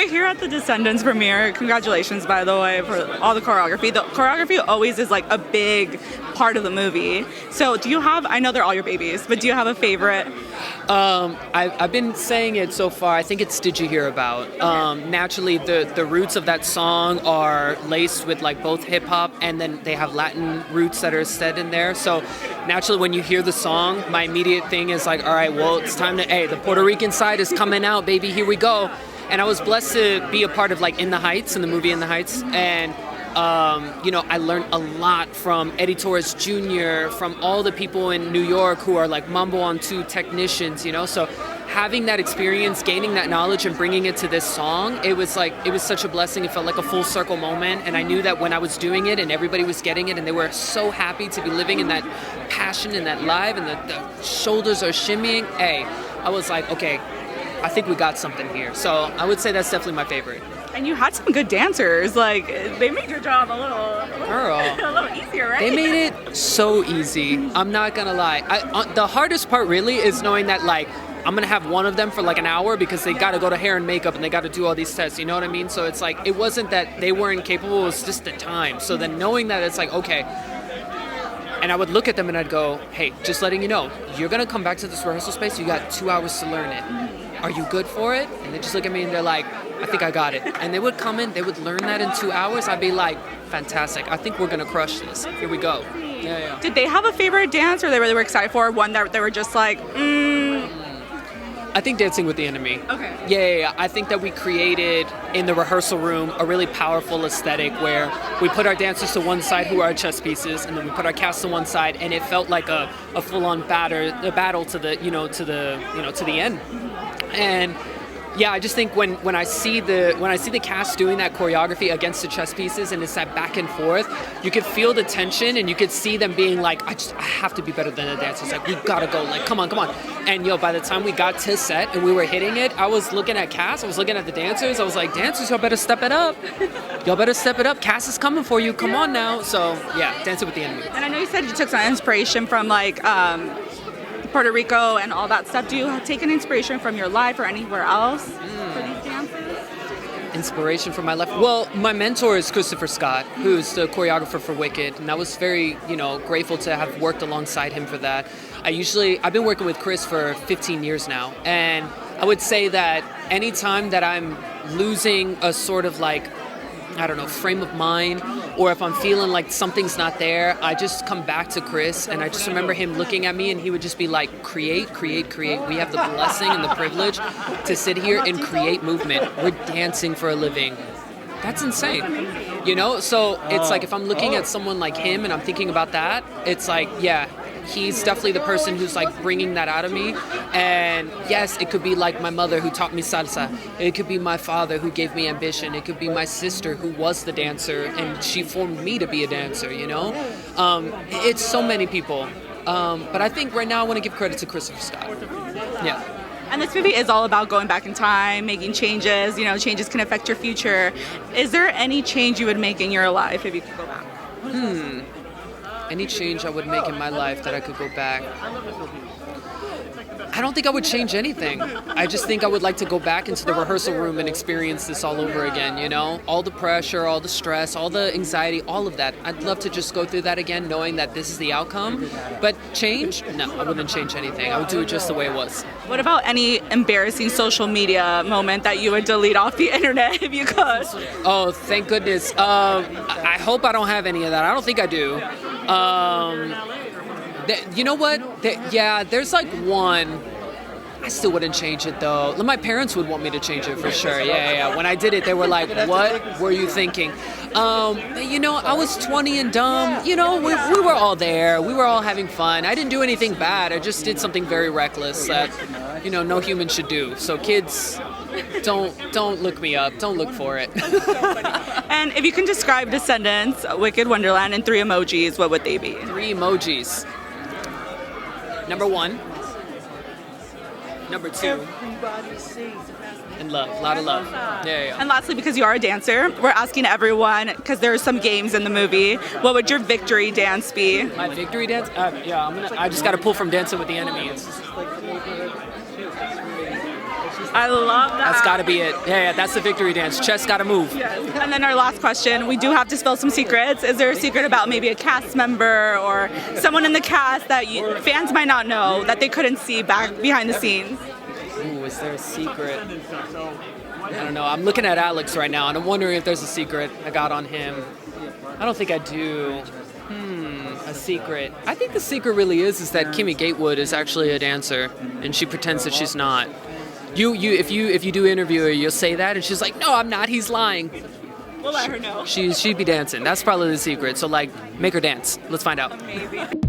we're here at the Descendants premiere. Congratulations, by the way, for all the choreography. The choreography always is like a big part of the movie. So do you have, I know they're all your babies, but do you have a favorite? I've been saying it so far. I think it's Did You Hear About? Naturally, the roots of that song are laced with like both hip hop and then they have Latin roots that are said in there. So naturally, when you hear the song, my immediate thing is like, all right, well, it's time to, hey, the Puerto Rican side is coming out, baby, here we go. And I was blessed to be a part of like In the Heights, in the movie In the Heights. And I learned a lot from Eddie Torres Jr., from all the people in New York who are like Mambo on 2 technicians, so having that experience, gaining that knowledge and bringing it to this song, it was such a blessing. It felt like a full circle moment. And I knew that when I was doing it and everybody was getting it and they were so happy to be living in that passion and that live and the shoulders are shimmying, I was like, okay, I think we got something here. So I would say that's definitely my favorite. And you had some good dancers. Like, they made your job a little easier, right? They made it so easy. I'm not gonna lie. The hardest part really is knowing that like I'm gonna have one of them for like an hour because they gotta go to hair and makeup and they gotta do all these tests. You know what I mean? So it's like it wasn't that they weren't capable. It was just the time. So then knowing that it's like okay. And I would look at them and I'd go, hey, just letting you know, you're gonna come back to this rehearsal space. You got 2 hours to learn it. Are you good for it? And they just look at me and they're like, I think I got it. And they would come in, they would learn that in 2 hours. I'd be like, fantastic. I think we're gonna crush this. Here we go. Yeah. Did they have a favorite dance or they really were excited for? One that they were just like, I think Dancing with the Enemy. Okay. Yeah. I think that we created in the rehearsal room a really powerful aesthetic where we put our dancers to one side who are our chess pieces, and then we put our cast to one side, and it felt like a full-on battle to the end. And yeah, I just think when I see the cast doing that choreography against the chess pieces and it's that back and forth, you could feel the tension and you could see them being like, I have to be better than the dancers. Like, we gotta go. Like, come on. And by the time we got to set and we were hitting it, I was looking at cast, I was looking at the dancers. I was like, dancers, y'all better step it up. Y'all better step it up. Cast is coming for you. Come on now. So yeah, Dancing with the Enemy. And I know you said you took some inspiration from like Puerto Rico and all that stuff. Do you take an inspiration from your life or anywhere else for these dances? Inspiration from my life? Well, my mentor is Christopher Scott, who's the choreographer for Wicked, and I was very, grateful to have worked alongside him for that. I've been working with Chris for 15 years now, and I would say that anytime that I'm losing a sort of like, I don't know, frame of mind, or if I'm feeling like something's not there, I just come back to Chris, and I just remember him looking at me and he would just be like, create. We have the blessing and the privilege to sit here and create movement. We're dancing for a living. That's insane. So it's like if I'm looking at someone like him and I'm thinking about that, it's like, yeah, he's definitely the person who's like bringing that out of me. And yes, it could be like my mother who taught me salsa. It could be my father who gave me ambition. It could be my sister who was the dancer and she formed me to be a dancer, It's so many people. But I think right now I want to give credit to Christopher Scott. Yeah. And this movie is all about going back in time, making changes. Changes can affect your future. Is there any change you would make in your life if you could go back? Any change I would make in my life that I could go back? I don't think I would change anything. I just think I would like to go back into the rehearsal room and experience this all over again, All the pressure, all the stress, all the anxiety, all of that. I'd love to just go through that again, knowing that this is the outcome. But change? No, I wouldn't change anything. I would do it just the way it was. What about any embarrassing social media moment that you would delete off the internet if you could? Oh, thank goodness. I hope I don't have any of that. I don't think I do. You know what? There's like one. I still wouldn't change it though. My parents would want me to change it for sure. Yeah. When I did it, they were like, "What were you thinking?" I was 20 and dumb. We were all there. We were all having fun. I didn't do anything bad. I just did something very reckless that, no human should do. So kids, don't look me up. Don't look for it. And if you can describe Descendants, Wicked, Wonderland in 3 emojis, what would they be? 3 emojis. Number 1. Number 2. And love. A lot of love. Yeah. And lastly, because you are a dancer, we're asking everyone, because there are some games in the movie, what would your victory dance be? My victory dance? I just got to pull from Dancing with the Enemy. It's just like I love that. That's got to be it. Yeah, that's the victory dance. Chest got to move. Yes. And then our last question, we do have to spill some secrets. Is there a secret about maybe a cast member or someone in the cast that fans might not know that they couldn't see back behind the scenes? Ooh, is there a secret? I don't know. I'm looking at Alex right now, and I'm wondering if there's a secret I got on him. I don't think I do. A secret. I think the secret really is that Kimmy Gatewood is actually a dancer, and she pretends that she's not. If you do interview her, you'll say that, and she's like, "No, I'm not. He's lying." We'll let her know. She'd be dancing. That's probably the secret. So like, make her dance. Let's find out. Amazing.